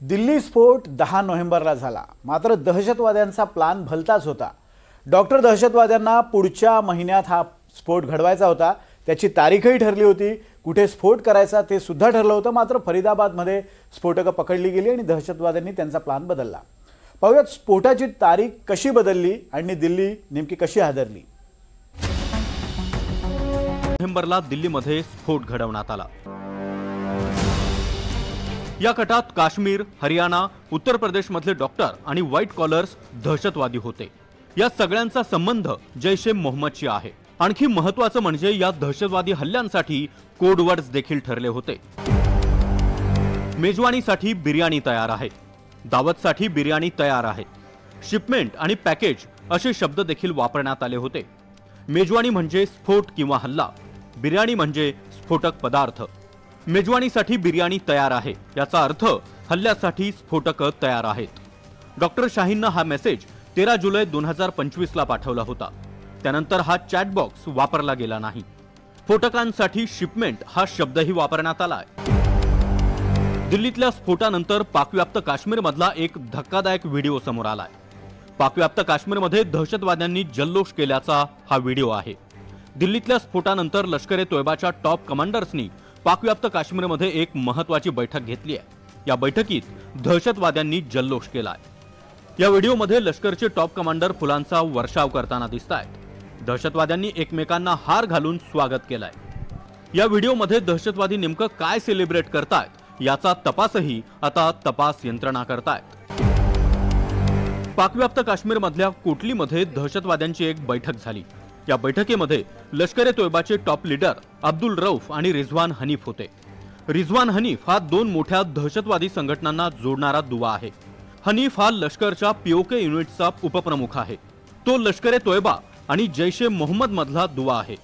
दिल्ली स्फोट 10 नोव्हेंबरला झाला, मात्र दहशतवाद्यांचा प्लान भलताच होता। डॉक्टर दहशतवाद्यांना पुढच्या महिन्यात हा स्फोट घडवायचा होता। त्याची तारीखही ठरली होती, कुठे स्फोट करायचा ते सुद्धा ठरलं होतं। मात्र फरीदाबादमध्ये स्फोटकं पकडली गेली आणि दहशतवाद्यांनी त्यांचा प्लान बदलला। पाहूयात स्फोटाची तारीख कशी बदलली आणि दिल्ली नेमकी कशी हादरली। नोव्हेंबरला दिल्लीमध्ये स्फोट घडवण्यात आला। या कटात काश्मीर, हरियाणा, उत्तर प्रदेश मधले डॉक्टर आणि व्हाईट कॉलर्स दहशतवादी होते। या सगळ्यांचा संबंध जैश ए मोहम्मदशी आहे। आणखी महत्त्वाचं म्हणजे या दहशतवादी हल्ल्यांसाठी कोड वर्ड्स देखील ठरले होते। मेजवानीसाठी बिर्याणी तयार आहे, दावतसाठी बिर्याणी तयार आहे, शिपमेंट आणि पॅकेज असे शब्द देखील वापरण्यात आले होते। मेजवानी म्हणजे स्फोट किंवा हल्ला, बिर्याणी म्हणजे स्फोटक पदार्थ। मेजवानीसाठी बिर्याणी तयार आहे याचा अर्थ हल्ल्यासाठी स्फोटक तयार आहेत। डॉक्टर शाहीनने हा मेसेज 13 जुलै 2025 ला पाठवला होता। त्यानंतर हा चॅट बॉक्स वापरला गेला नाही। स्फोटकांसाठी शिपमेंट हा शब्दही वापरण्यात आलाय। दिल्लीतल्या स्फोटानंतर पाकव्याप्त काश्मीरमधला एक धक्कादायक व्हिडिओ समोर आलाय। पाकव्याप्त काश्मीरमध्ये दहशतवाद्यांनी जल्लोष केल्याचा हा व्हिडिओ आहे। दिल्लीतल्या स्फोटानंतर लष्कर ए तोयबाच्या टॉप कमांडर्सनी पाकव्याप्त काश्मीरमध्ये एक महत्त्वाची बैठक घेतली आहे। या बैठकीत दहशतवाद्यांनी जल्लोष केलाय। या व्हिडिओमध्ये लष्करचे टॉप कमांडर फुलांचा वर्षाव करताना दिसतायत। दहशतवाद्यांनी एकमेकांना हार घालून स्वागत केलंय। या व्हिडिओमध्ये दहशतवादी नेमकं काय सेलिब्रेट करतायत याचा तपासही आता तपास यंत्रणा करतायत। पाकव्याप्त काश्मीरमधल्या कोटलीमध्ये दहशतवाद्यांची एक बैठक झाली। या बैठकीमध्ये लष्कर ए तोयबाचे टॉप लीडर अब्दुल रऊफ आणि रिझवान हनीफ होते। रिझवान हनीफ हा दोन मोठ्या दहशतवादी संघटनांना जोडणारा दुवा आहे। हनीफ हा लष्करच्या पीओके युनिटचा उपप्रमुख आहे। तो लष्कर ए तोयबा आणि जैश ए मोहम्मद मधला दुवा आहे।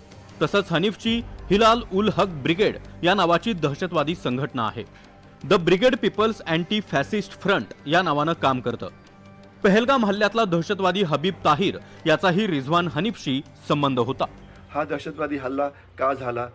तसंच हनीफची हिलाल उल हक ब्रिगेड या नावाची दहशतवादी संघटना आहे। The brigade people's anti fascist front या नावानं काम करतं। पहलगाम हल्ल्यातला दहशतवादी हबीब ताहिर याचाही रिझवान हनीफशी संबंध होता। हा दहशतवादी हल्ला का झाला?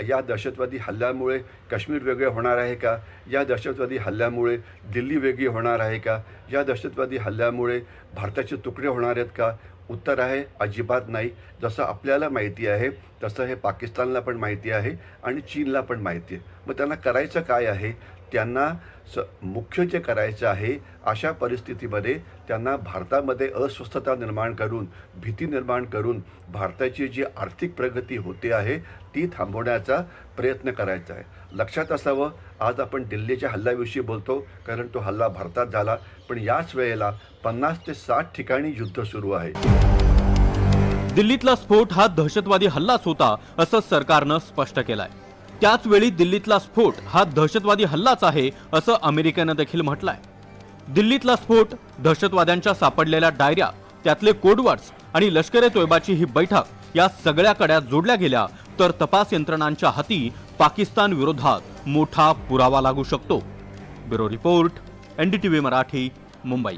या दहशतवादी हल्ल्यामुळे काश्मीर वेगळे होणार आहे का? या दहशतवादी हल्ल्यामुळे दिल्ली वेगळी होणार आहे का? या दहशतवादी हल्ल्यामुळे भारताचे तुकडे होणार आहेत का? उत्तर आहे अजिबात नाही। जसं आपल्याला माहिती आहे तसं हे पाकिस्तानला पण माहिती आहे आणि चीनला पण माहिती आहे। मग त्यांना करायचं काय आहे? त्यांना मुख्य जे करायचं आहे अशा परिस्थितीमध्ये त्यांना भारतामध्ये अस्वस्थता निर्माण करून, भीती निर्माण करून भारताची जी आर्थिक प्रगती होते आहे ती थांबवण्याचा प्रयत्न करायचा आहे। लक्षात असावं, आज आपण दिल्लीच्या हल्ल्याविषयी बोलतो कारण तो हल्ला भारतात झाला, पण याच वेळेला 50 ते 60 ठिकाणी युद्ध सुरू आहे। दिल्लीतला स्फोट हा दहशतवादी हल्लाच होता असं सरकारनं स्पष्ट केलंय। त्याच वेळी दिल्लीतला स्फोट हा दहशतवादी हल्लाच आहे असं अमेरिकेनं देखील म्हटलंय। दिल्लीतला स्फोट, दहशतवाद्यांच्या सापडलेल्या डायऱ्या, त्यातले कोडवर्ड्स आणि लष्कर ए तोयबाची ही बैठक या सगळ्या कड्या जोडल्या गेल्या तर तपास यंत्रणांच्या हाती पाकिस्तान विरोधात मोठा पुरावा लागू शकतो। Bureau report, NDTV Marathi, Mumbai.